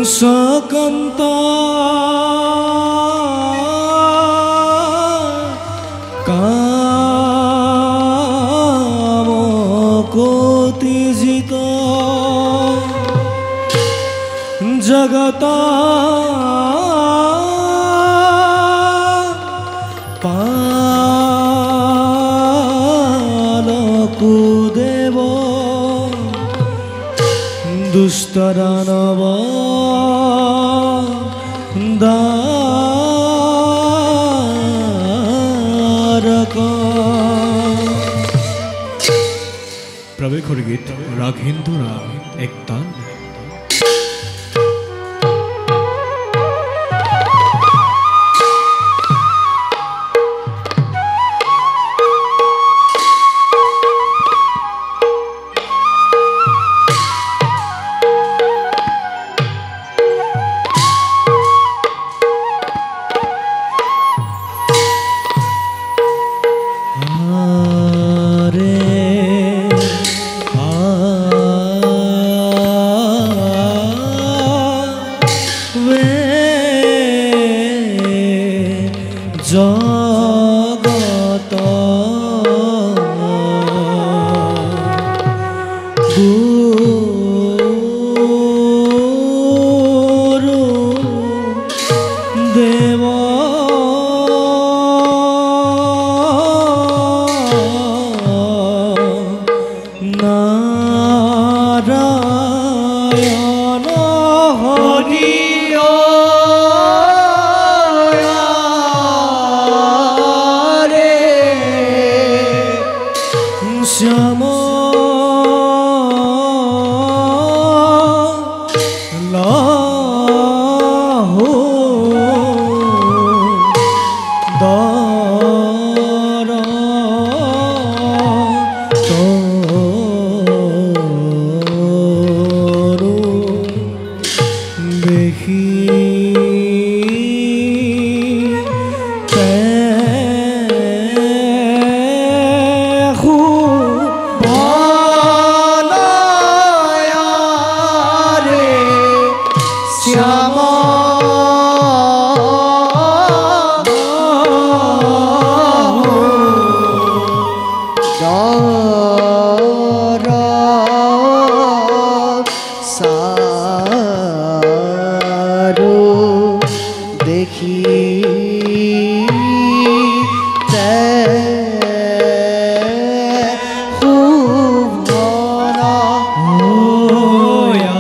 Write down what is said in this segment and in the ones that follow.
सकंत काम कोतिजित जगत पालकुदेव दुष्टदानव दारक। प्रवेश गीत राग हिंदू राग एक तान। जगत गुरु देव नारायण हरि श्याम लाहो दार तोरो देखी गोया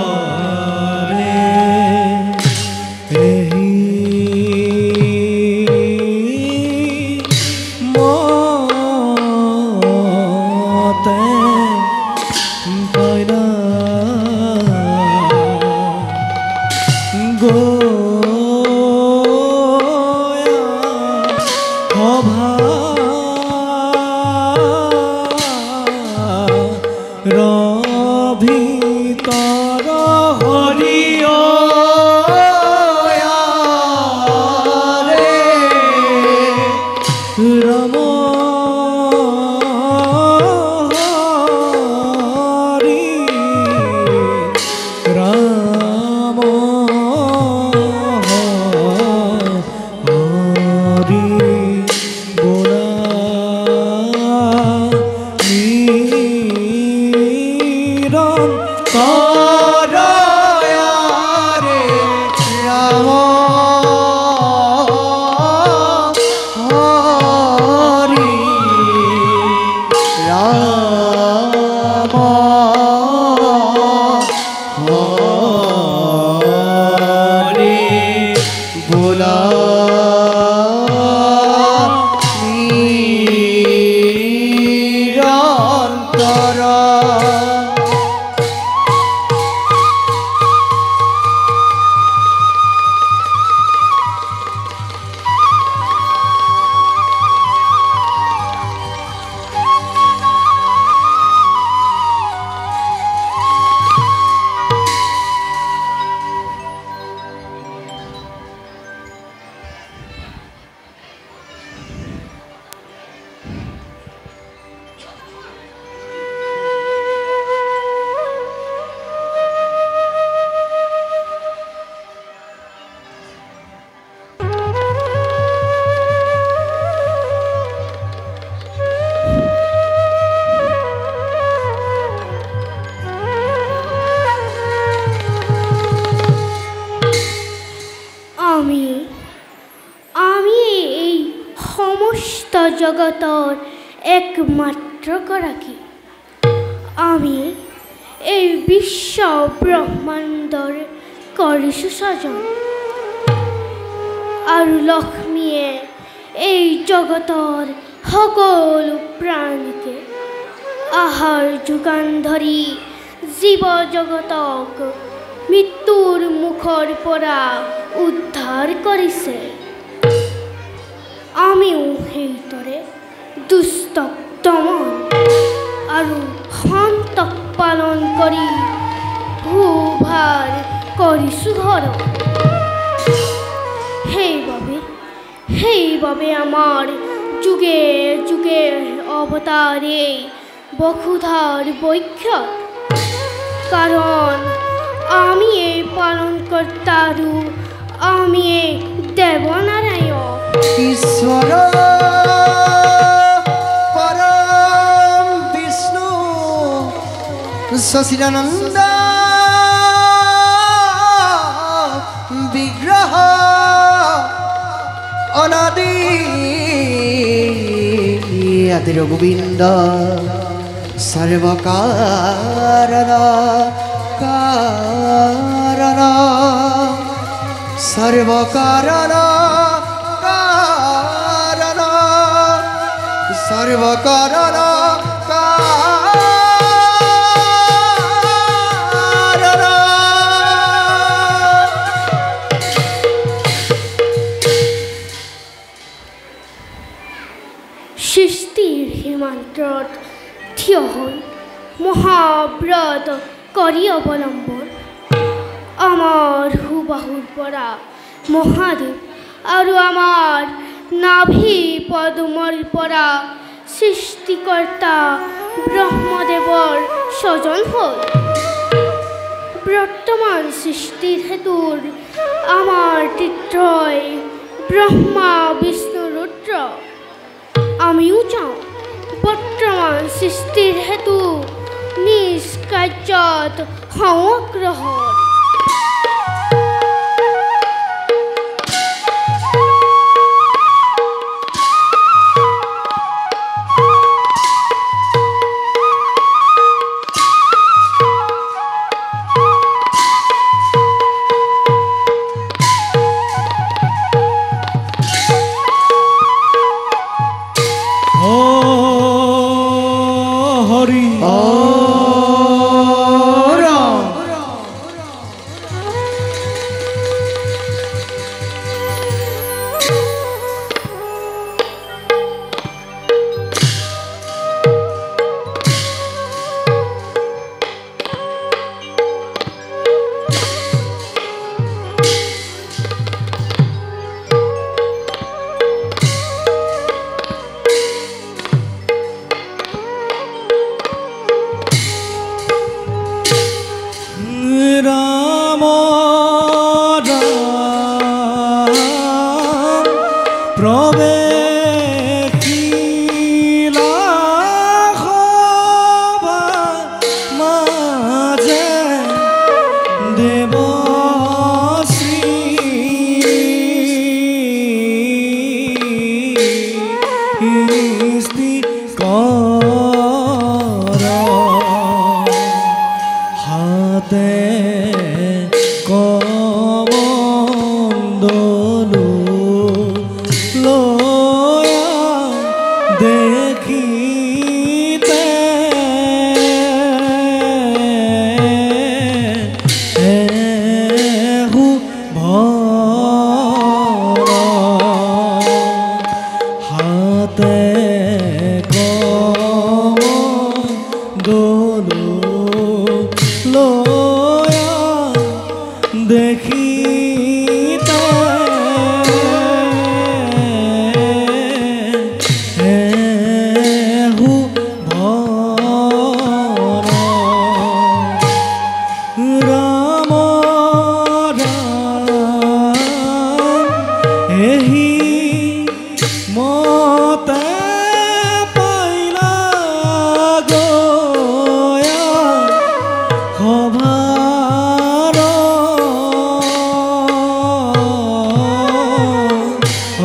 সমস্ত জগতৰ একমাত্ৰ গৰাকী। আমি এই বিশ্ব ব্ৰহ্মাণ্ডৰ কৰিছোঁ স্বজন, আৰু লক্ষ্মীয়ে এই জগতৰ সকলো প্ৰাণীকে আহাৰ যোগান ধৰি জীৱ জগতক মৃত্যুৰ মুখৰ পৰা উদ্ধাৰ কৰিছে। আমিও সেইদৰে দুষ্টক দমন আৰু শান্তক পালন কৰি ভূভাৰ কৰিছোঁ হৰণ। সেইবাবে আমাৰ যুগে যুগে অৱতাৰে বসুধাৰ বৈখ্যাত, কাৰণ আমিয়ে পালনকৰ্তা আৰু আমিয়ে দেৱনাৰায়ণ। ঈশ্বৰ পৰম বিষ্ণু সচিদানন্দ বিগ্ৰহ অনাদি আদিৰ গোবিন্দ সৰ্বকাৰণ কাৰণ সৰ্বকাৰণ কাৰণ সৰ্বকাৰণ কাৰণ। সৃষ্টিৰ সীমান্তত থিয় হৈ মহাব্ৰত কৰি অৱলম্বন আমাৰ সুবাহুৰ পৰা মহাদেৱ আৰু আমাৰ নাভি পদুমৰ পৰা সৃষ্টিকৰ্তা ব্ৰহ্মদেৱৰ স্বজন হ'ল। বৰ্তমান সৃষ্টিৰ হেতুৰ আমাৰ তীৰ্থই ব্ৰহ্মা বিষ্ণু ৰুদ্ৰ। আমিও যাওঁ বৰ্তমান সৃষ্টিৰ হেতু নিজ কাৰ্যত সংগ্ৰহৰ।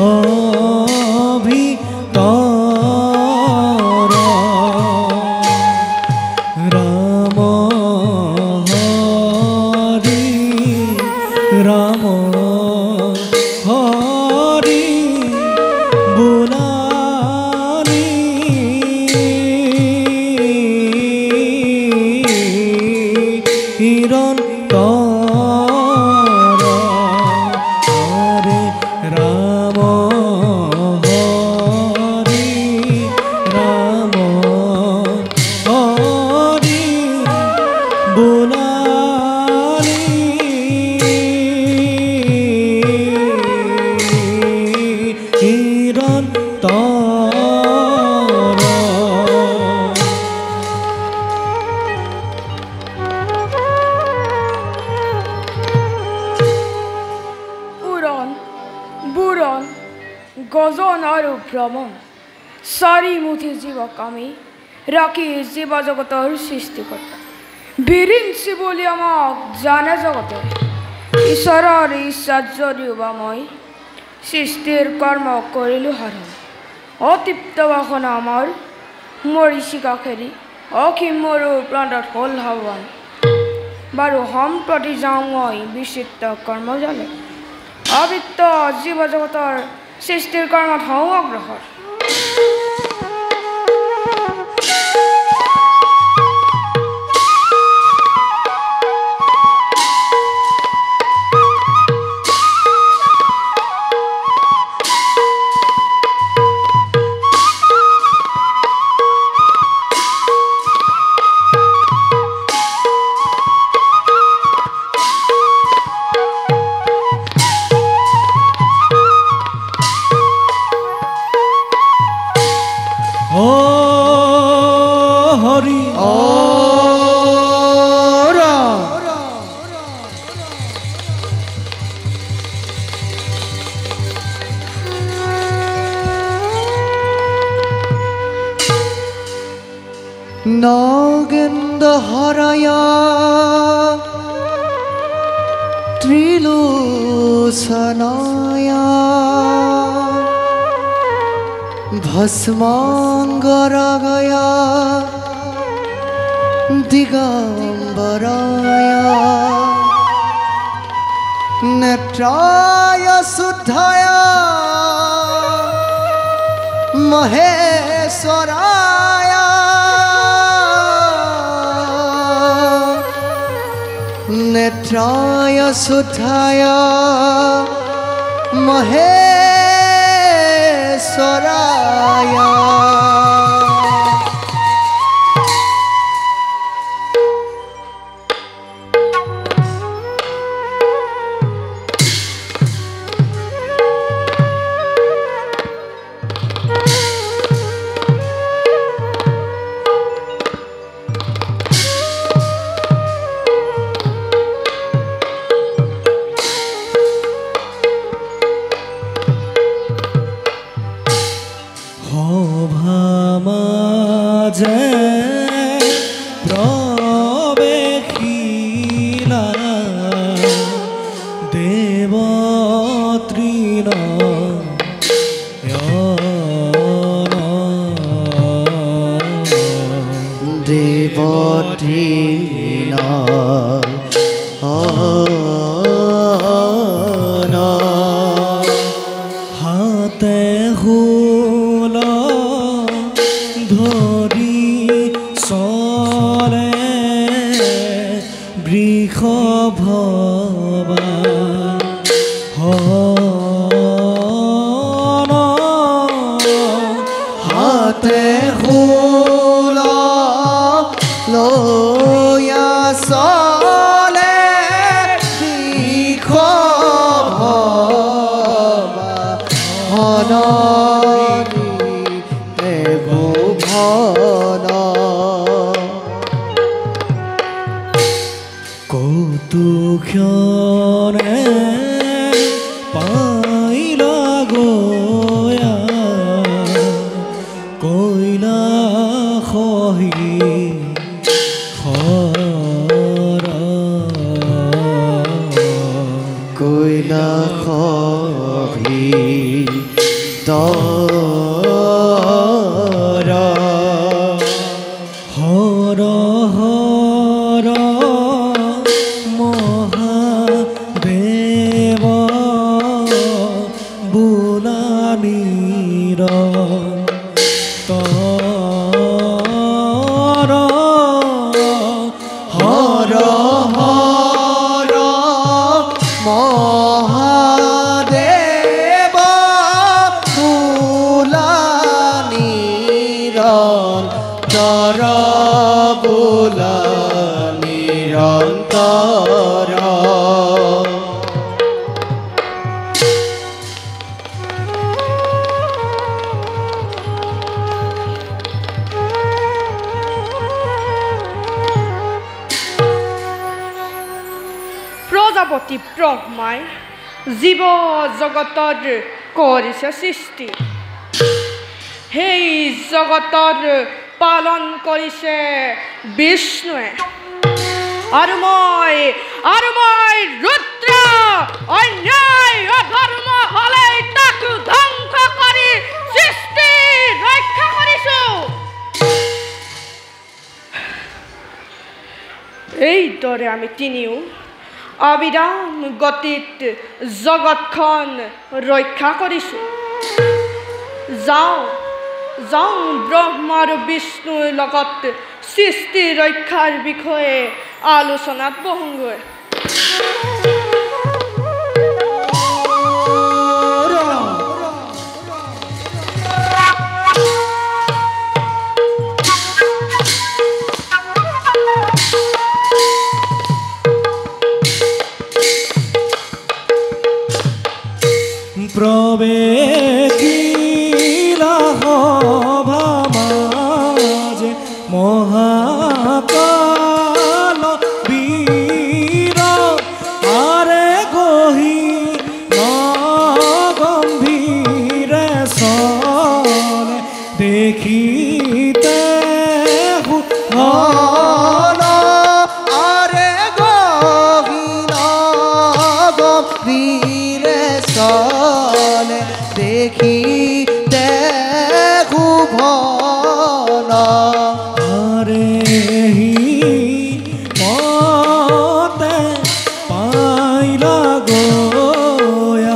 অভি গজন আৰু ভ্ৰমণ চাৰিমুঠি জীৱক আমি ৰাখি জীৱ জগতৰ সৃষ্টিকৰ্তা বিৰিঞ্চি বুলি আমাক জানে জগতে ঈশ্বৰৰ ইচ্ছাত যদিও বা মই সৃষ্টিৰ কৰ্ম কৰিলোঁ হাৰণ অতৃপ্ত বাসনা আমাৰ মৰিচিকা খেৰি অসীম মৰুৰ প্ৰান্তত হ'ল হাৱান বাৰু সম্প্ৰতি যাওঁ মই বিচিত্ৰ কৰ্মজালে অবৃত্ত জীৱ জগতৰ সৃষ্টিৰ কৰ্মত হওঁ অগ্ৰসৰ Nogenda haraya Trilosanaya Bhasmangaragaya Digambaraya Netraya Suddhaya Maheswaraya Netraya Suddhaya Maheswaraya প্ৰজাপতি ব্ৰহ্মাই জীৱ জগতৰ কৰিছে সৃষ্টি সেই জগতৰ পালন কৰিছে বিষ্ণুৱে আৰু মই ৰুদ্ৰ অন্যায় অধৰ্ম হলে তাক ধ্বংস কৰি সৃষ্টি ৰক্ষা কৰিছো এইদৰে আমি তিনিও অবিৰাম গতিত জগতখন ৰক্ষা কৰিছো যাওঁ ব্ৰহ্মা আৰু বিষ্ণুৰ লগত সৃষ্টি ৰক্ষাৰ বিষয়ে আলোচনাত বহোগৈ প্রবেশিলা সভা মাঝে মহাকাল বীর আরে গহি গম্ভীরে চলে দেখিতে আরে গহীন গম্ভীরে চলে দেখিতে ভুবন আরে মতে পাইলা গোয়া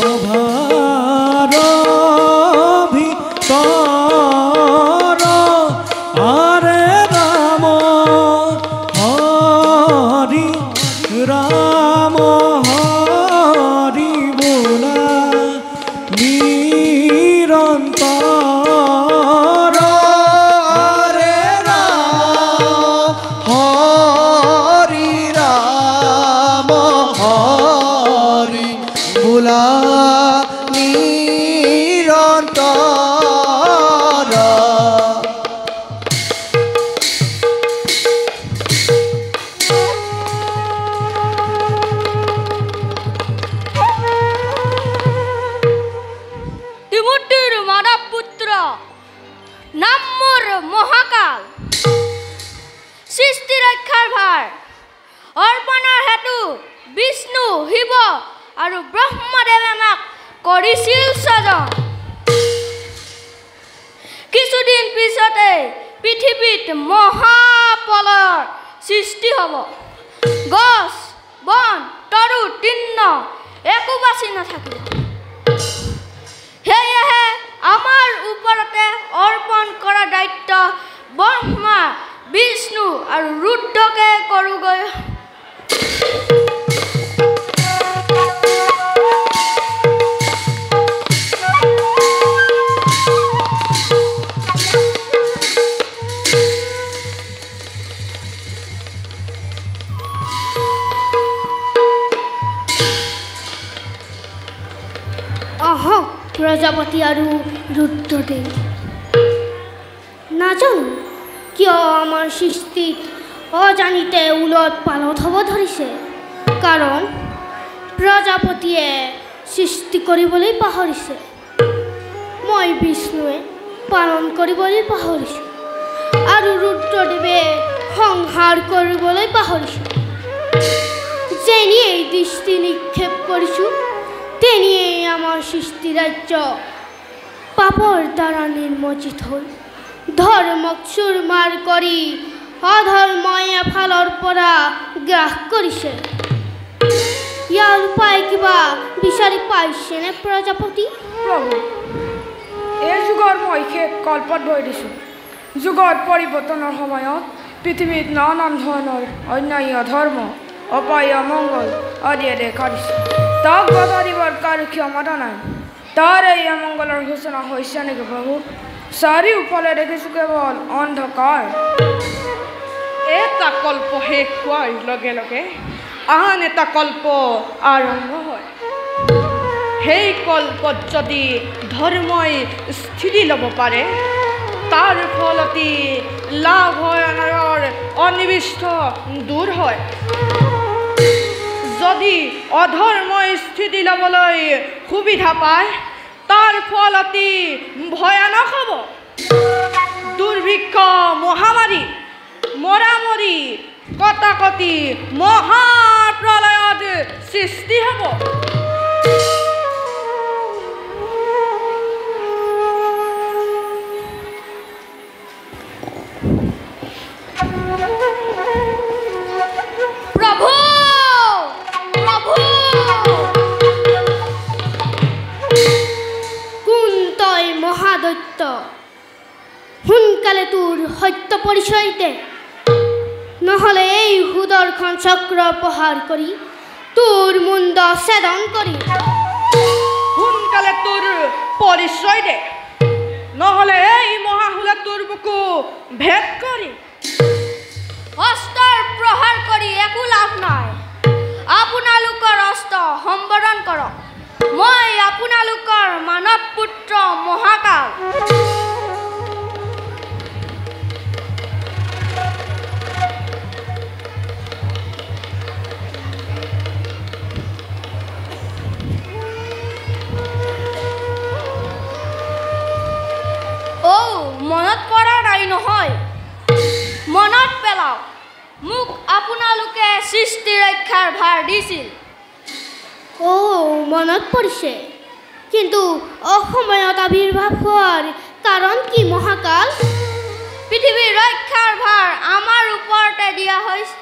অভার ভিতর আরে রাম হরি বোলা নিরন্তর হরে রাম হরি বোলা নিরন্তর তিমুরটির মানব পুত্র নাম মোর মহাকাল সৃষ্টি ৰক্ষাৰ ভাৰ অৰ্পণৰ হেতু বিষ্ণু শিৱ আৰু ব্ৰহ্মদেৱে আমাক কৰিছিল স্বজন কিছুদিন পিছতে পৃথিৱীত মহাপ্ৰলয়ৰ সৃষ্টি হ'ব গছ বন তৰু তৃণ একো বাচি নাথাকিব সেয়েহে আমাৰ ওপৰতে অৰ্পণ কৰা দায়িত্ব ব্ৰহ্মা বিষ্ণু আৰু ৰুদ্ৰকে কৰোগৈ আহক প্ৰজাপতি আৰু ৰুদ্ৰদেৱ নাজানো কিয় আমাৰ সৃষ্টিত অজানিতে উলট পালট হ'ব ধৰিছে কাৰণ প্ৰজাপতিয়ে সৃষ্টি কৰিবলৈ পাহৰিছে মই বিষ্ণুৱে পালন কৰিবলৈ পাহৰিছোঁ আৰু ৰুদ্ৰদেৱে সংহাৰ কৰিবলৈ পাহৰিছোঁ যেনিয়েই দৃষ্টি নিক্ষেপ কৰিছোঁ তেনিয়েই আমাৰ সৃষ্টি ৰাজ্য পাপৰ দ্বাৰা নিৰ্মজিত হ'ল ধৰ্মক চুৰমাৰ কৰি অধৰ্মই এফালৰ পৰা গ্ৰাস কৰিছে ইয়াৰ উপায় কিবা বিচাৰি পাইছেনে প্ৰজাপতি প্ৰভু এই যুগৰ মই শেষ কল্পত বৈ দিছোঁ যুগৰ পৰিৱৰ্তনৰ সময়ত পৃথিৱীত নানান ধৰণৰ অন্যায় অধৰ্ম অপায় অমংগল আদিয়ে দেখা দিছে তাক বাধা দিবৰ কাৰো ক্ষমতা নাই তাৰ এই অমংগলৰ সূচনা হৈছে নেকি প্ৰভু চাৰিওফালে দেখিছোঁ কেৱল অন্ধকাৰ এটা কল্প শেষ হোৱাৰ লগে লগে আন এটা কল্প আৰম্ভ হয় সেই কল্পত যদি ধৰ্মই স্থিতি ল'ব পাৰে তাৰ ফলতি লাভ হয় অনাৰৰ অনিবিষ্ট দূৰ হয় যদি অধৰ্মই স্থিতি ল'বলৈ সুবিধা পায় তাৰ ফল অতি ভয়ানক হ'ব। দুৰ্ভিক্ষ, মহামাৰী, মৰামৰি, কটাকটি, মহাপ্ৰলয়ত সৃষ্টি হ'ব। প্ৰভু, প্ৰভু, কোন তই মহাদৈত্য? সোনকালে তোৰ সত্য পৰিচয় দে, নহ'লে এই সুদৰ্শন চক্ৰ প্ৰহাৰ কৰি তোৰ মুণ্ড ছেদন কৰি। সোনকালে তোৰ পৰিচয় দে, নহ'লে এই মহাহুলে তোৰ বুকু ভেদ কৰি। অস্ত্ৰৰ প্ৰহাৰ কৰি একো লাভ নাই। আপোনালোকৰ অস্ত্ৰ সম্বৰণ কৰক। মই আপোনালোকৰ মানৱ পুত্ৰ মহাকাল। মনত পৰা নাই নহয়? মনত পেলাওক, মোক আপোনালোকে সৃষ্টি ৰক্ষাৰ ভাৰ দিছিল। মনত পৰিছে, কিন্তু অসময়ত আৱিৰ্ভাৱ হোৱাৰ কাৰণ কি মহাকাল? পৃথিৱীৰ ৰক্ষাৰ ভাৰ আমাৰ ওপৰতে দিয়া হৈছে।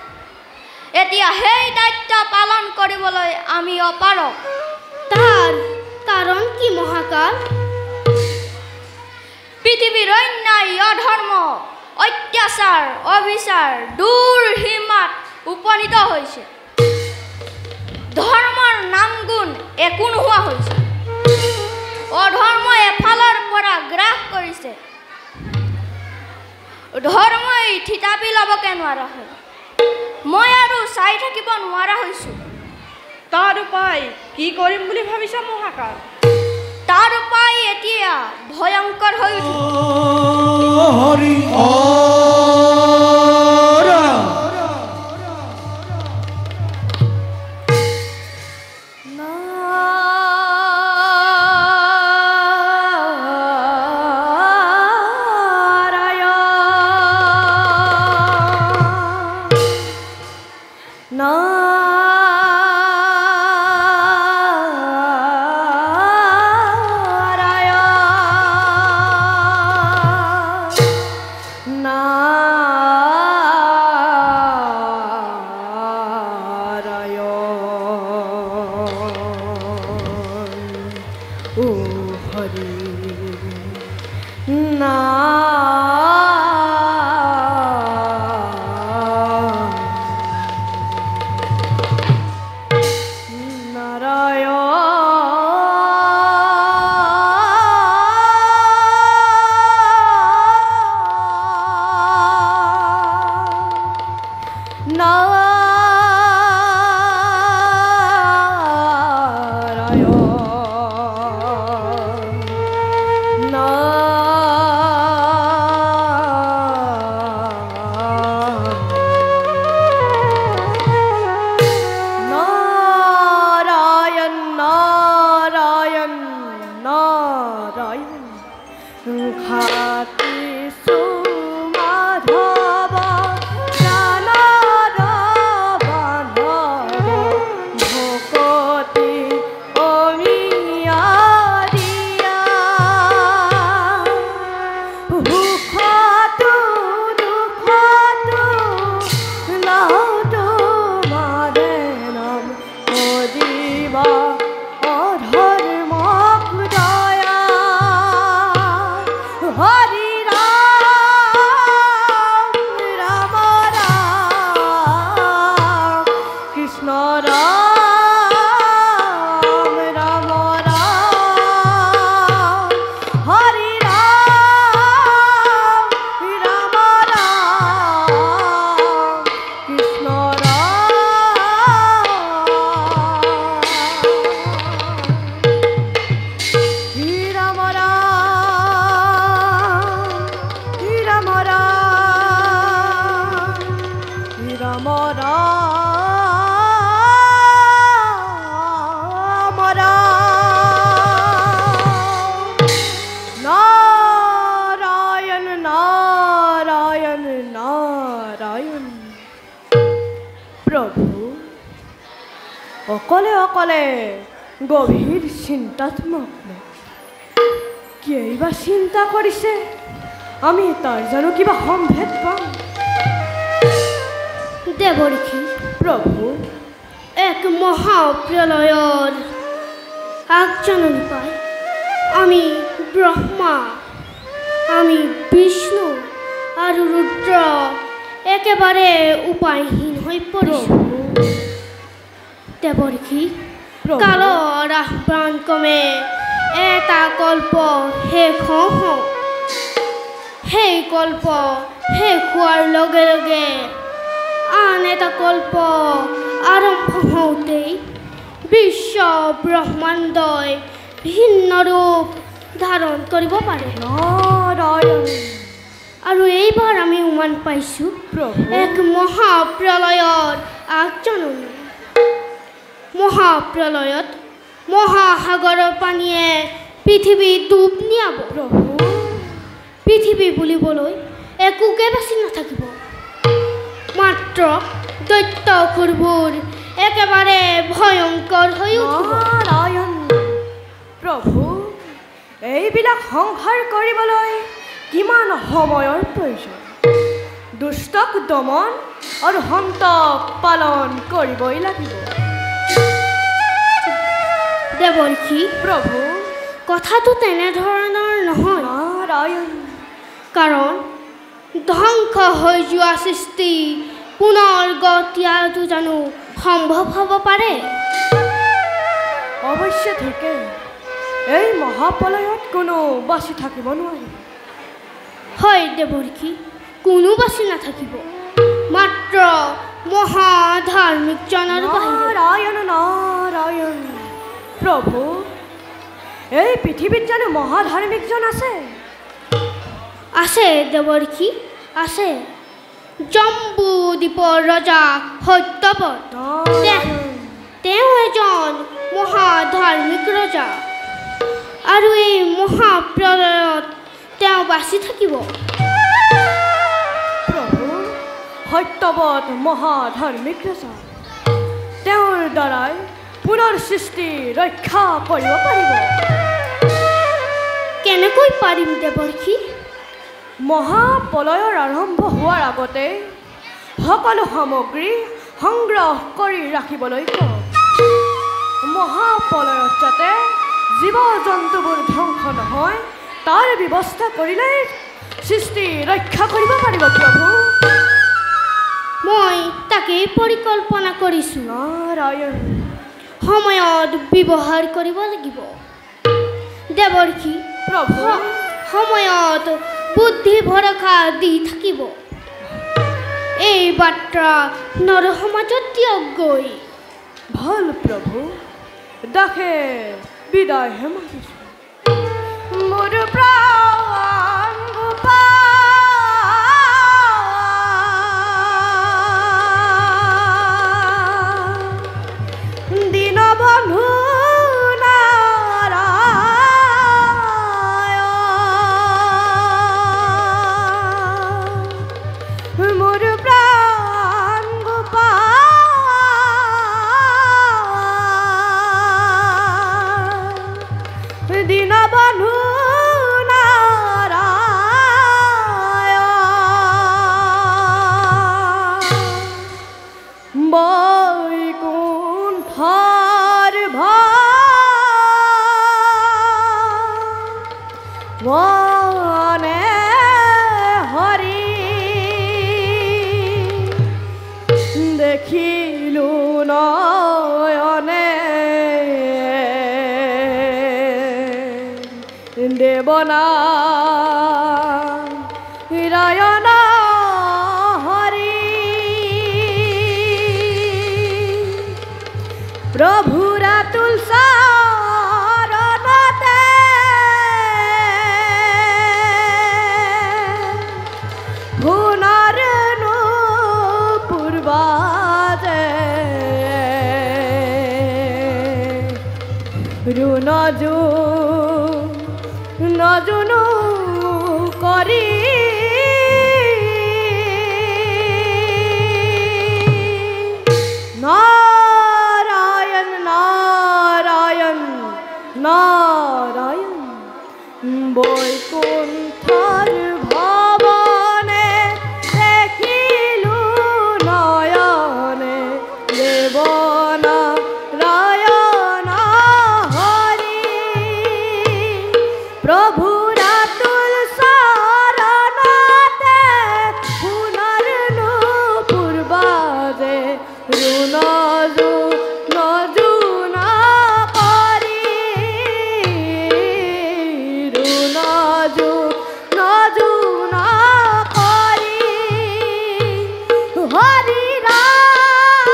এতিয়া সেই দায়িত্ব পালন কৰিবলৈ আমি অপাৰগ। তাৰ কাৰণ কি মহাকাল? পৃথিৱীৰ অন্যায়, অধৰ্ম, অত্যাচাৰ, অবিচাৰ দূৰ সীমাত উপনীত হৈছে। ধৰ্মৰ নাম গুণ একো নোহোৱা হৈছে। অধৰ্ম এফালৰ পৰা গ্ৰাস কৰিছে। ধৰ্মই থিতাপি ল'বকে নোৱাৰা হ'ল। মই আৰু চাই থাকিব নোৱাৰা হৈছোঁ। তাৰ উপায় কি কৰিম বুলি ভাবিছা মহাকাল? তাৰ উপায় এতিয়া ভয়ংকৰ হৈ উঠিল। হৰি হৰি অকলে অকলে গভীৰ চিন্তাত মগ্ন কিয় বা চিন্তা কৰিছে আমি তাৰ জানো কিবা সম্ভেদ পাম দেৱৰ্ষি প্ৰভু এক মহাপ্ৰলয়ৰ আগজাননী পাই আমি ব্ৰহ্মা আমি বিষ্ণু আৰু ৰুদ্ৰ একেবাৰে উপায়হীন হৈ পৰিছোঁ দেৱৰ্ষি কালৰ আহ্বান ক্ৰমে এটা কল্প শেষ হওঁ সেই কল্প শেষ হোৱাৰ লগে লগে আন এটা কল্প আৰম্ভ হওঁতেই বিশ্ব ব্ৰহ্মাণ্ডই ভিন্ন ৰূপ ধাৰণ কৰিব পাৰে আৰু এইবাৰ আমি উমান পাইছোঁ এক মহাপ্ৰলয়ৰ আগজাননী মহাপ্ৰলয়ত মহাসাগৰৰ পানীয়ে পৃথিৱী ডুব নিয়াব পৃথিৱী বুলিবলৈ একোকে বাচি নাথাকিব মাত্ৰ দৈত্য অসুৰবোৰ একেবাৰে ভয়ংকৰ হৈ উঠিব প্ৰভু এইবিলাক সংহাৰ কৰিবলৈ কিমান সময়ৰ প্ৰয়োজন দুষ্টক দমন আৰু সন্তক পালন কৰিবই লাগিব দেৱৰ্ষি প্ৰভু কথাটো তেনেধৰণৰ নহয় নাৰায়ণ কাৰণ ধ্বংস হৈ যোৱা সৃষ্টি পুনৰ গঢ় দিয়াটো জানো সম্ভৱ হ'ব পাৰে অৱশ্যে ঠিকে এই মহাপ্ৰলয়ত কোনো বাচি থাকিব নোৱাৰে হয় দেৱৰ্ষি কোনো বাচি নাথাকিব মাত্ৰ মহাধাৰ্মিকজনৰ বাহিৰে নাৰায়ণ নাৰায়ণ প্ৰভু এই পৃথিৱীত জানো মহাধাৰ্মিকজন আছে আছে দেৱৰ্ষি আছে জম্বুদ্বীপৰ ৰজা সত্যপদ তেওঁ এজন মহাধাৰ্মিক ৰজা আৰু এই মহাপ্ৰলয়ত তেওঁ বাচি থাকিব প্ৰভু সত্যবত মহাধাৰ্মিক ৰজা তেওঁৰ দ্বাৰাই পুনৰ সৃষ্টি ৰক্ষা কৰিব পাৰিব কেনেকৈ পাৰিম দেৱৰ্ষি মহাপ্ৰলয়ৰ আৰম্ভ হোৱাৰ আগতে সকলো সামগ্ৰী সংগ্ৰহ কৰি ৰাখিবলৈ কওক মহাপ্ৰলয়ত যাতে জীৱ জন্তুবোৰ ধ্বংস নহয় তাৰ ব্যৱস্থা কৰিলে সৃষ্টি ৰক্ষা কৰিব পাৰিব প্ৰভু মই তাকেই পৰিকল্পনা কৰিছোঁ নাৰায়ণ সময়ত ব্যৱহাৰ কৰিব লাগিব দেৱৰ্ষি প্ৰভু সময়ত বুদ্ধি ভৰসা দি থাকিব এই বাৰ্তা নৰসমাজত দিয়ক গৈ ভাল প্ৰভু দাসে বিদায়হে মাগিছোঁ মোৰ প্ৰাণ গোপাল দীনবন্ধু নাৰায়ণ মোৰ প্ৰাণ গোপাল দীনবন্ধু নাৰায়ণ বৈকুণ্ঠৰ ভনে হৰি দেখিলো নয়নে দেৱনাৰায়ণ হৰি প্ৰভুৰা তুলসাৰণতে পুনৰনো পূৰ্বাতে ৰুণজু নজুনো কৰি নাৰায়ণ বৈকুণ্ঠর ভবনে দেখিলু নয়নে দেবনা রায়ণ হরি প্রভু রাতুল শরণতে পুনর্নু পূর্বাজে রুনজু নজু না করি রুনজু নজু না করি হরি রাম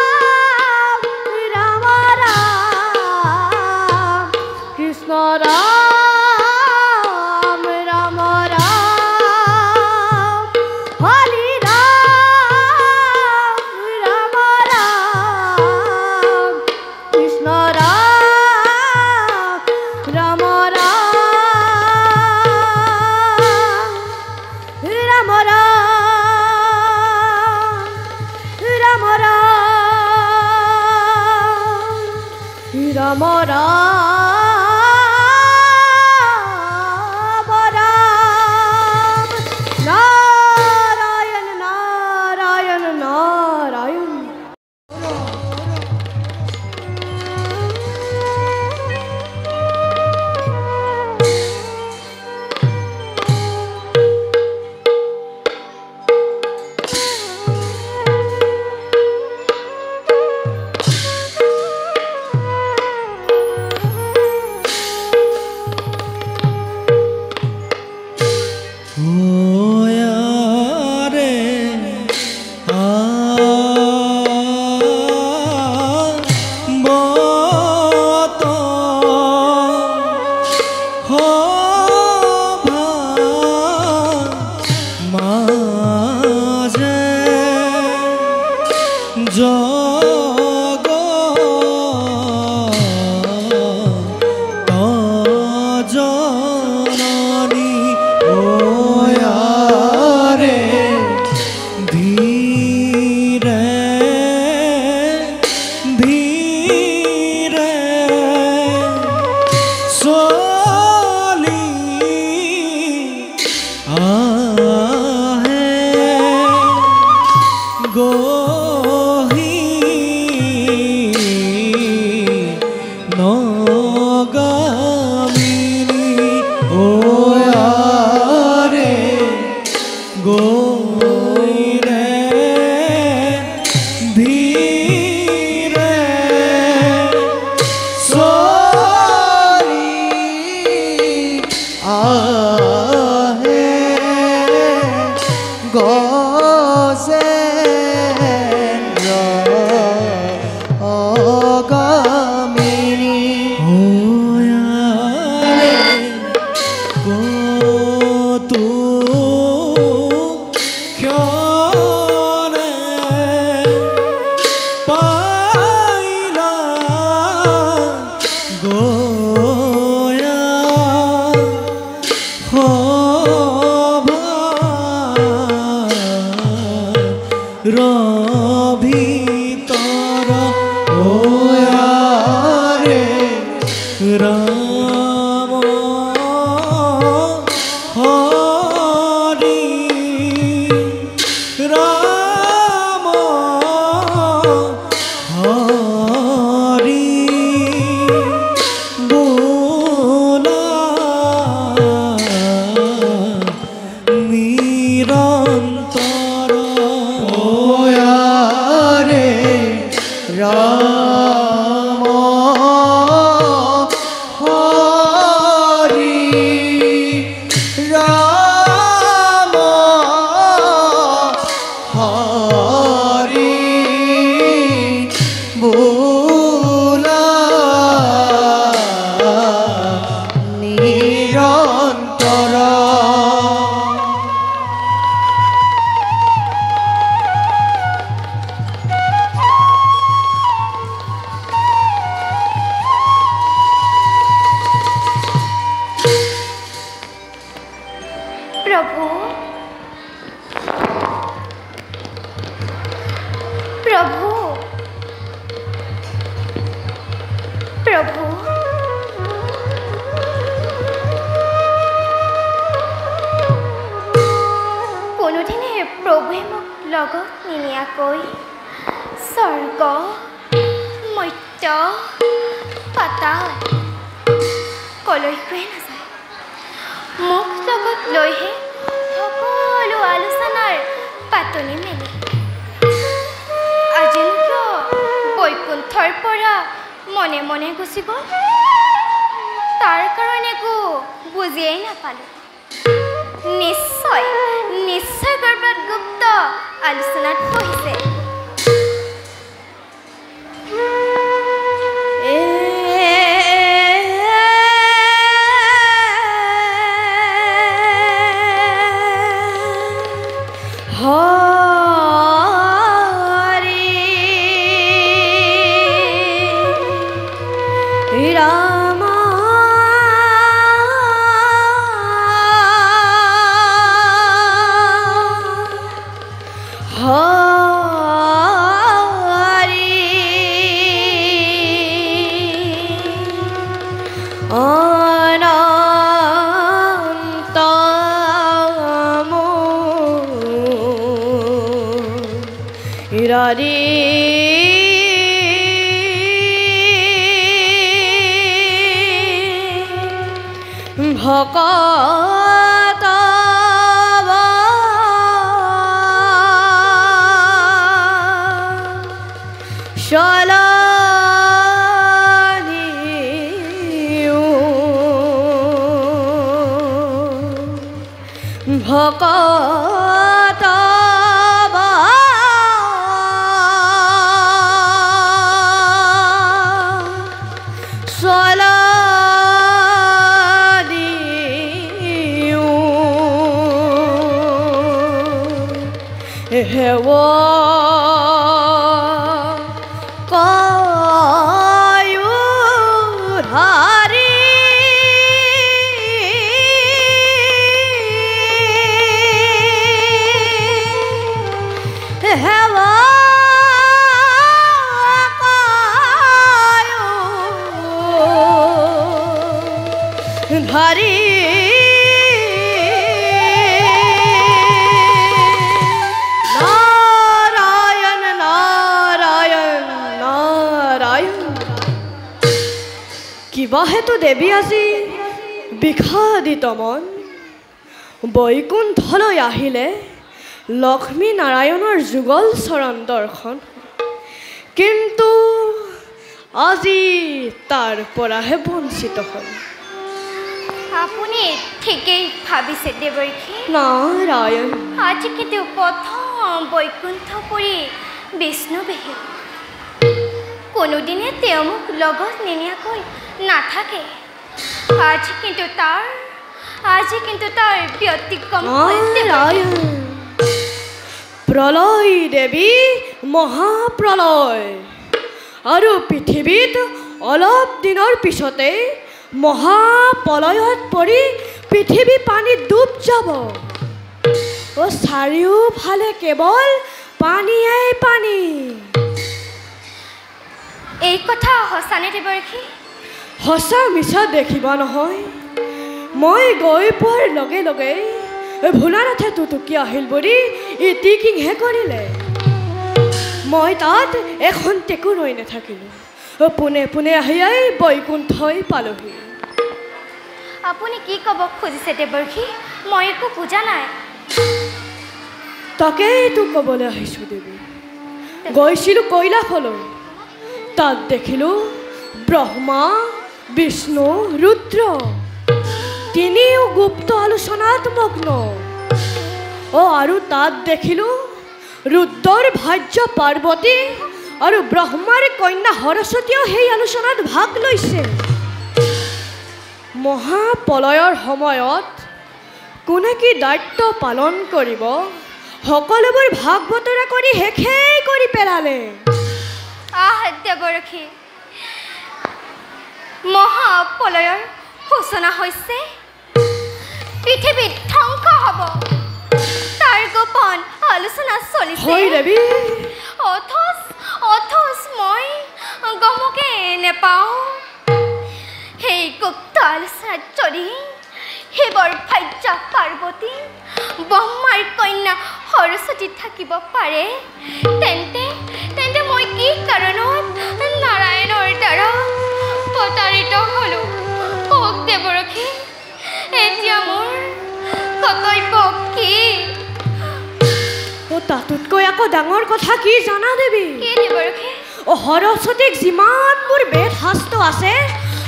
রাম রাম কৃষ্ণ রাম রাম রাম হরি রাম রাম রাম কৃষ্ণ রাম রাম রাম রাম রাম রাম রাম রাম নারায়ণ নারায়ণ নারায়ণ ওয়ারে বত হভা মাঝে জগ জননী ওয়ারে ধীরে ধীরে সোলি আহে গোহি নগামিনী ওয়ারে গোইরে ধীরে সোরি আহে গজে অগামিনী ওয়ারে গোতু ক্ষণে পাইলা গোয়া হভা রভিতর ওয়ারে রাম হরি রাম হরি বোলা নিরন্তর ওয়ারে রাম হরি রাম হরি বোলা নিরন্তর প্রভু প্রভু প্রভু লগত নিনিয়াকৈ স্বৰ্গ মৰ্ত্য পাতাল কলৈকোৱে নাযায় মোক লগত লৈহে সকলো আলোচনাৰ পাতনি মেলে আজি কিয় বৈকুণ্ঠৰ পৰা মনে মনে গুচি গ'ল তাৰ কাৰণে একো বুজিয়েই নাপালোঁ নিশ্চয় নিশ্চয় ক'ৰবাত গুপ্ত আলোচনাত বহিছে ভকত চলনিও ভকত হেৱ কয়ুধাৰী হেৱ কয়ুধাৰী কিবাহেতু দেৱী আজি বিষাদিত মন বৈকুণ্ঠলৈ আহিলে লক্ষ্মী নাৰায়ণৰ যুগল চৰণ দৰ্শন কিন্তু আজি তাৰ পৰাহে বঞ্চিত হ'ল আপুনি ঠিকেই ভাবিছে দেৱৰ্ষী নাৰায়ণ আজি কিন্তু প্ৰথম বৈকুণ্ঠপুৰী বিষ্ণু বিহে কোনোদিনে তেওঁ মোক লগত নিনিয়াকৈ নাথাকে আজি কিন্তু তাৰ ব্যতিক্ৰম নাৰায়ণ প্ৰলয় দেৱী মহাপ্ৰলয় আৰু পৃথিৱীত অলপ দিনৰ পিছতে মহাপ্ৰলয়ত পৰি পৃথিৱী পানীত ডুব যাব চাৰিওফালে কেৱল পানীয়েই পানী এই কথা সঁচানে দেৱৰ্ষী সঁচা মিছা দেখিবা নহয় মই গৈ পোৱাৰ লগে লগে ভোলানাথে টুটুকি আহিল বুলি ইটিকিংহে কৰিলে মই তাত এখন টেকু ৰৈ নাথাকিলোঁ পোনে পোনে আহিয়াই বৈকুণ্ঠই পালোহি আপুনি কি ক'ব খুজিছে দেৱৰ্ষী মই একো বুজা নাই তাকেইতো ক'বলৈ আহিছোঁ দেৱী গৈছিলোঁ কৈলাশলৈ তাত দেখিলোঁ ব্ৰহ্মা বিষ্ণু ৰুদ্ৰ তিনিও গুপ্ত আলোচনাত মগ্ন আৰু তাত দেখিলোঁ ৰুদ্ৰৰ ভাৰ্য পাৰ্বতী আৰু ব্ৰহ্মাৰ কন্যা সৰস্বতীয়েও সেই আলোচনাত ভাগ লৈছে মহাপ্ৰলয়ৰ সময়ত কোনে কি দায়িত্ব পালন কৰিব সকলোবোৰ ভাগ বতৰা কৰি শেষেই কৰি পেলালে দেৱৰ্ষী মহাপ্ৰলয়ৰ সূচনা হৈছে পৃথিৱীত ধ্বংস হ'ব তাৰ গোপন আলোচনা চলিছে অথচ মই গমকে নেপাওঁ সেই গুপ্ত আলোচনাত যদি শিৱৰ ভাৰ্যা পাৰ্বতী ব্ৰহ্মাৰ কন্যা সৰস্বতী থাকিব পাৰে তেন্তে তেন্তে মই কি কাৰণত নাৰায়ণৰ দ্বাৰা প্ৰতাৰিত হ'লো কওক দেৱৰক্ষী এতিয়া মোৰ কৰ্তব্য কি তাতোতকৈ আকৌ ডাঙৰ কথা কি জানা দেৱী কি দেৱৰক্ষী সৰস্বতীক যিমানবোৰ বেদ শাস্ত্ৰ আছে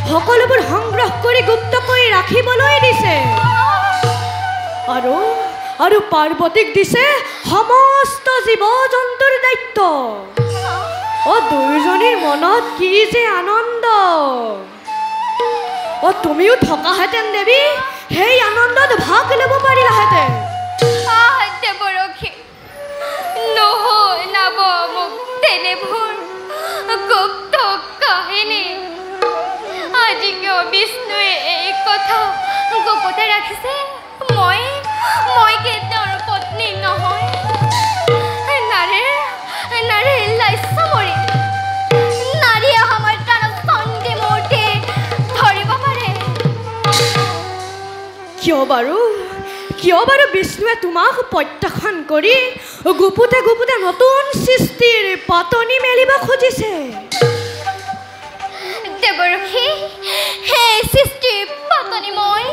সকলোবোৰ সংগ্ৰহ কৰি গুপ্ত কৰি ৰাখিবলৈ দিছে আৰু পাৰ্বতীক দিছে সমস্ত জীৱ জন্তুৰ দায়িত্ব দুয়োজনীৰ মনত কি যে আনন্দ তুমিও থকাহেঁতেন দেৱী সেই আনন্দত ভাগ ল'ব পাৰিলাহেঁতেন দেৱৰক্ষী নহয় নাব মোক তেনেবোৰ গুপ্ত কাহিনী আজি কিয় বিষ্ণুৱে এই কথা গোপতে ৰাখিছে মই কি তেওঁৰ পত্নী নহয় নাৰীৰ লাস্যমৰী নাৰীয়ে সময় প্ৰাণক চণ্ডী মূৰ্তি ধৰিব পাৰে কিয় বাৰু বিষ্ণুৱে তোমাক প্ৰত্যাখ্যান কৰি গুপুতে গুপুতে নতুন সৃষ্টিৰ পাতনি মেলিব খুজিছে দেৱৰক্ষী সেই সৃষ্টিৰ পাতনি মই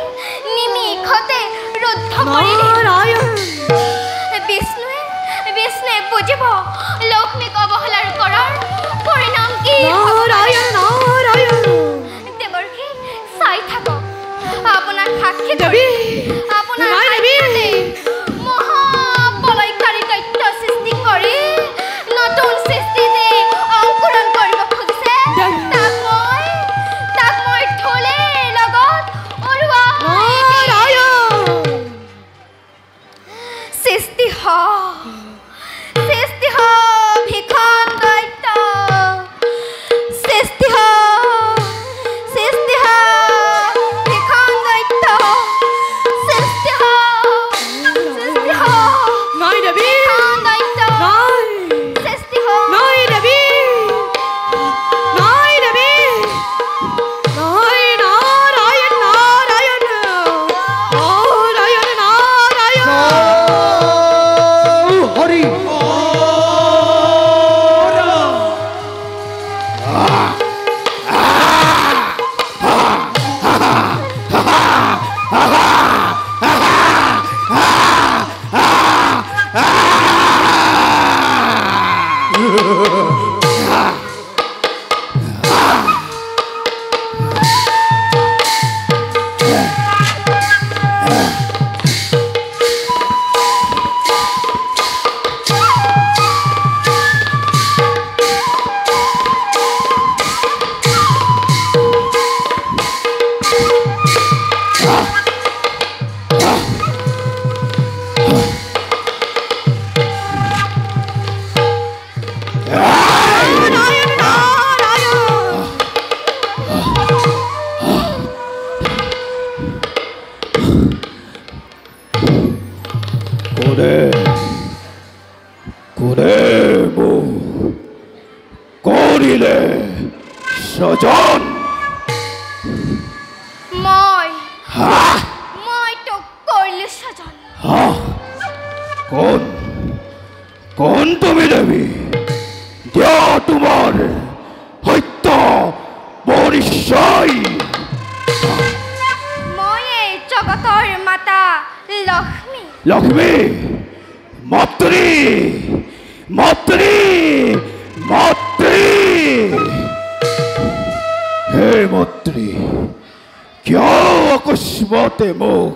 নিমিষতে ৰুদ্ধ কৰি বিষ্ণুৱে বুজিব লক্ষ্মীক অৱহেলাৰ কৰাৰ পৰিণাম কি দেৱৰক্ষী চাই থাকক আপোনাৰ সাক্ষী আপোনাৰ মহাপ্ৰলয়কাৰী তথ্য সৃষ্টি কৰি নতুন সৃষ্টি যে অংকুৰণ কৰিব খুজিছে তাক মই ঢোলেৰ লগত ওলোৱা সৃষ্টি ভীষণ দৈত্য সৃষ্টি ভীষণ দৈত্য সৃষ্টি নাই দেৱী ভীষণ দৈত্য সৃষ্টি নাই দেৱী নাই দেৱী নাই নাৰায়ণ নাৰায়ণ নাৰায়ণ নাৰায়ণ হৰি কৰিলে সজন মই তোক কৰিলো সজন কোন তুমি দেৱী দিয়া তোমাৰ সত্য পৰিচয় মই এই জগতৰ মাতা লক্ষ্মী মাতৃ হে মাতৃ কিয় অকস্মাতে মোক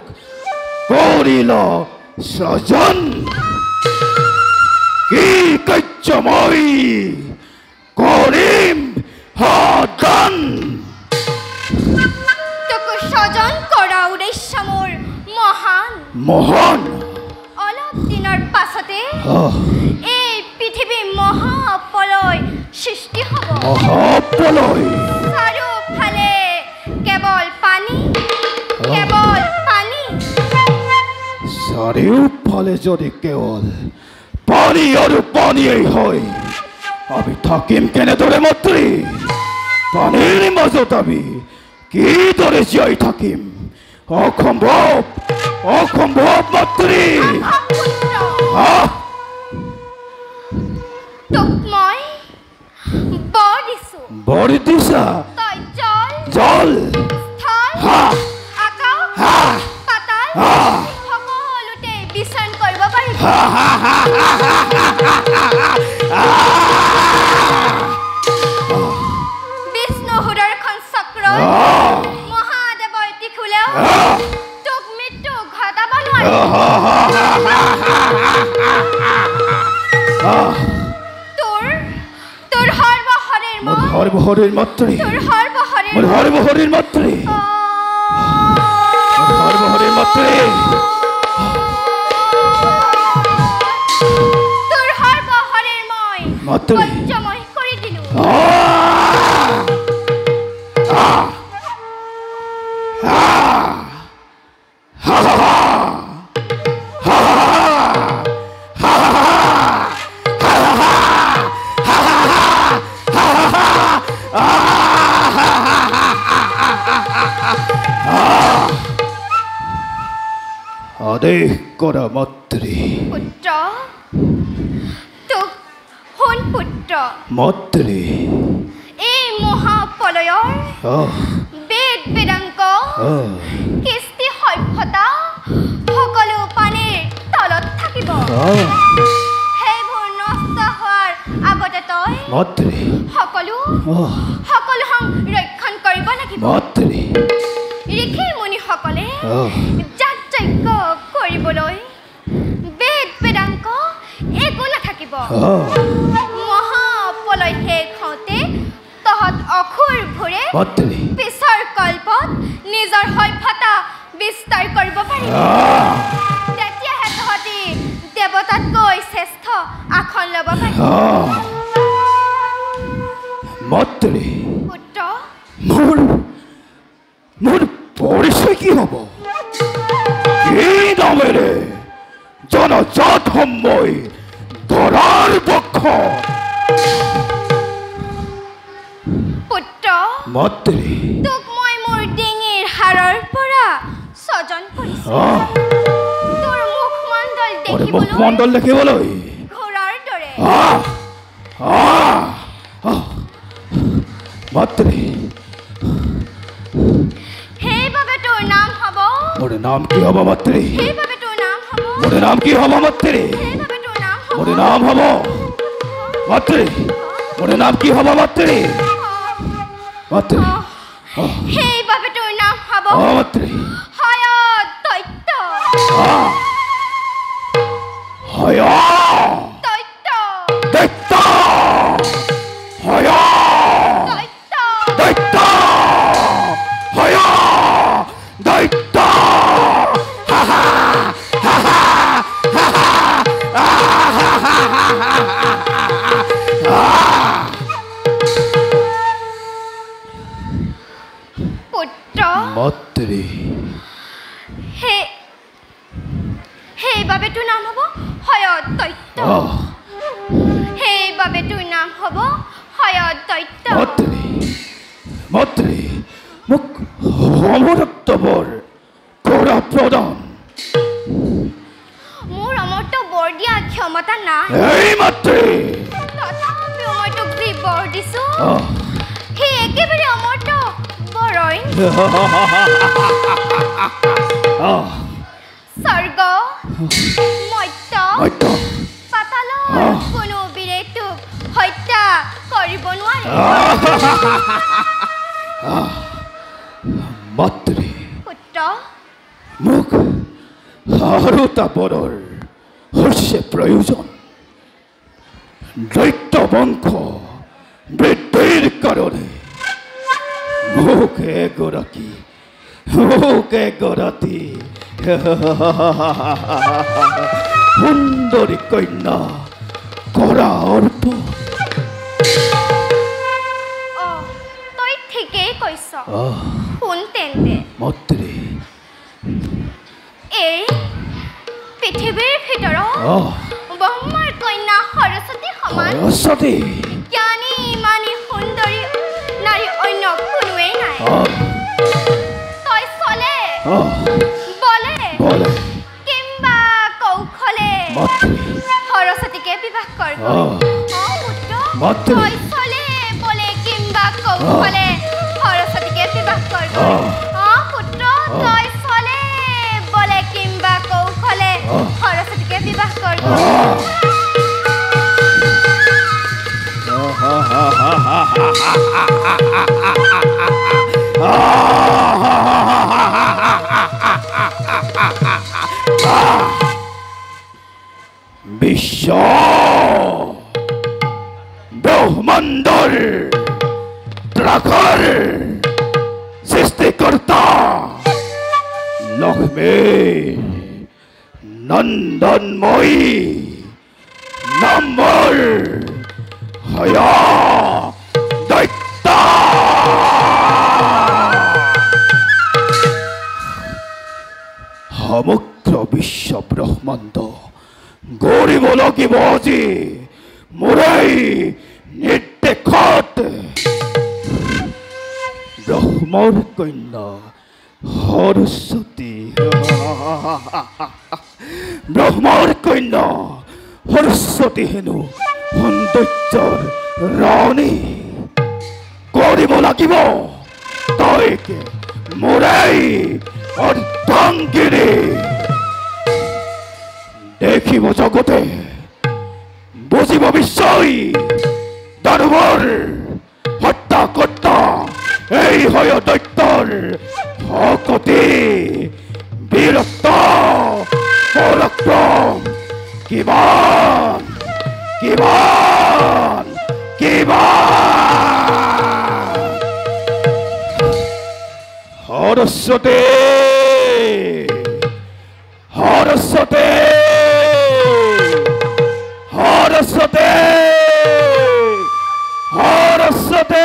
কৰিল সজন কি কাৰ্য মই কৰিম সাধন তোক সজন কৰা উদ্দেশ্য মোৰ মহান অলপ দিনৰ পাছতে এই পৃথিৱী মহাপ্ৰলয় সৃষ্টি হ'ব চাৰিওফালে কেৱল পানী চাৰিওফালে যদি কেৱল পানী আৰু পানীয়েই হয় আমি থাকিম কেনেদৰে মাতৃ পানীৰ মাজত আমি কিদৰে জীয়াই থাকিম অসম্ভৱ অসম্ভৱ মন্ত্ৰী পুত্ৰ আহ তোক মই বৰ দিছো বৰি দিছা তই জল জল স্থল হা আকাশ হা পাতাল হা সকলোতে বিচৰণ কৰিব পাৰিবি বিষ্ণু সুদৰ্শন চক্ৰ মহাদেৱৰ ত্ৰিশূলেও তোক মৃত্যু ঘটাব নোৱাৰে তোৰ তোৰ সৰ্বশৰীৰ মোৰ মই সৰ্বশৰীৰ মন্ত্ৰী তোৰ সৰ্বশৰীৰ মোৰ সৰ্বশৰীৰ মন্ত্ৰী সৰ্বশৰীৰ মন্ত্ৰী তোৰ সৰ্বশৰীৰ মই মন্ত্ৰী পঞ্চময় কৰি দিলো আদেশ কৰা মন্ত্ৰী পুত্ৰ তোক শুন পুত্ৰ মন্ত্ৰী এই মহাপ্ৰলয়ৰ বেদ বেদাংক কৃষ্টি সভ্যতা সকলো পানীৰ তলত থাকিব সেইবোৰ নষ্ট হোৱাৰ আগতে তই মন্ত্ৰী সকলো সকলো সংৰক্ষণ কৰিব লাগিব মন্ত্ৰী ঋষি মুনিসকলে যাগ যজ্ঞ কৰিবলৈ বেদ বেদাংক একো নাথাকিব মহাপ্ৰলয় শেষ হওঁতে তহঁত অসুৰবোৰে মন্ত্ৰী পিছৰ কল্পত নিজৰ সভ্যতা বিস্তাৰ কৰিব পাৰিব তেতিয়াহে তহঁতি দেৱতাতকৈ শ্ৰেষ্ঠ আসন ল'ব পাৰিব মন্ত্ৰী পুত্ৰ মোৰ মোৰ পৰিচয় কি হ'ব এই নামেৰে জনজাত সময় ধৰাৰ বক্ষ পুত্ৰ মন্ত্ৰী তোক মই মোৰ ডিঙিৰ হাড়ৰ পৰা স্বজন কৰিছো তোৰ মুখমণ্ডল মোৰ দেখিবলৈ মুখমণ্ডল দেখিবলৈ ঘোঁৰাৰ দৰে মন্ত্ৰী সেইবাবে তোৰ নাম হ'ব মোৰ নাম কি হ'ব মন্ত্ৰী সেইবাবে তোৰ নাম হ'ব মোৰ নাম কি হ'ব মন্ত্ৰী সেইবাবে তোৰ নাম মোৰ হ'ব নাম হ'ব মন্ত্ৰী মোৰ নাম কি হ'ব মন্ত্ৰী মন্ত্ৰী সেইবাবে তোৰ নাম হ'ব মন্ত্ৰী হয়ত দৈত্য হয় দৈত্য দৈত্য হয় দৈত্য দৈত্য হয় দৈত্য পুত্ৰ মন্ত্ৰী সেইবাবে তোৰ নাম হ'ব হয়ত দৈত্য সেইবাবে তোৰ নাম হ'ব হয়ত দৈত্য মন্ত্ৰী মন্ত্ৰী মোক অমৰত্বৰ পৰা প্ৰদান মোৰ অমৰটো বৰ দিয়া ক্ষমতা নাই এই মন্ত্ৰী তথাপিও মই তোক যি বৰ দিছো সেই একেবাৰে অমৰটো বৰই স্বৰ্গ মৰ্ত্য পাতালৰ কোনো বীৰে তোক হত্যা কৰিব নোৱাৰে মন্ত্ৰী পুত্ৰ মোক আৰু তাপৰৰ হৈছে প্ৰয়োজন দৈত্য বংশ বৃদ্ধিৰ কাৰণে মোক এগৰাকী সুন্দৰী কন্যা কৰা অৰ্পণ তই ঠিকেই কৈছ শুন তেন্তে মন্ত্ৰী এই পৃথিৱীৰ ভিতৰত ব্ৰহ্মাৰ কন্যা সৰস্বতী সমান সৰস্বতী জ্ঞানী ইমানী সুন্দৰী নাৰী অন্য কোনোৱেই নাই তই চলে বলে বলে কিংবা কৌশলে মাতৃ সৰস্বতীকে বিবাহ কৰিব পুত্ৰ মাতৃ কৌশলে বলে কিংবা কৌশলে সৰস্বতীকে বিবাহ কৰিব পুত্ৰ কৌশলে বলে কিংবা কৌশলে সৰস্বতীকে বিবাহ কৰিব বিশ্ব ব্ৰহ্মাণ্ডৰ ত্ৰাকৰ সৃষ্টিকৰ্তা লক্ষ্মী নন্দনময়ী নামৰ হয়া দৈত্য সমগ্ৰ বিশ্ব ব্ৰহ্মাণ্ড গৌৰিব লাগিব আজি মোৰেই নিৰ্দেশত ব্ৰহ্মৰ কন্যা সৰস্বতী ব্ৰহ্মৰ কন্যা সৰস্বতী হেনো সৌন্দৰ্যৰ ৰাণী কৰিব লাগিব তইকে মোৰেই অৰ্ধাংগিনী দেখিব জগতে বুজিব বিশ্বই দানৱৰ হত্যাকৰ্তা এই হয় দৈত্যৰ শকতি বীৰত্ব পৰাক্ৰম কিমান কিমান কিমান সৰস্বতী সৰস্বতী সরস্বতী সরস্বতী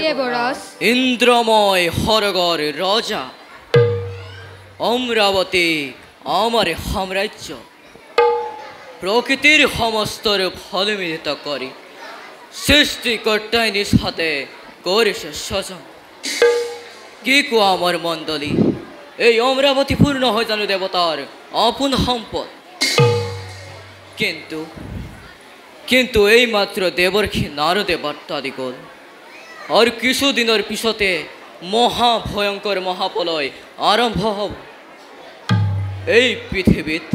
দেবরাজ ইন্দ্রময় হরগর রাজা অমরাবতী আমার সাম্রাজ্য প্রকৃতির সমস্তর ফলমিলিত করি সৃষ্টিকর্তাই নিজ হাতে করেছে সজন কি কোয়া আমার মণ্ডলী এই অমরাবতী পূর্ণ হয় জানো দেবতার আপন সম্পদ কিন্তু কিন্তু এই মাত্র দেবর্ষী নারদে বার্তা দিগল আর কিছুদিনের পিছতে মহাভয়ঙ্কর মহাপ্রলয় আরম্ভ হব এই পৃথিবীত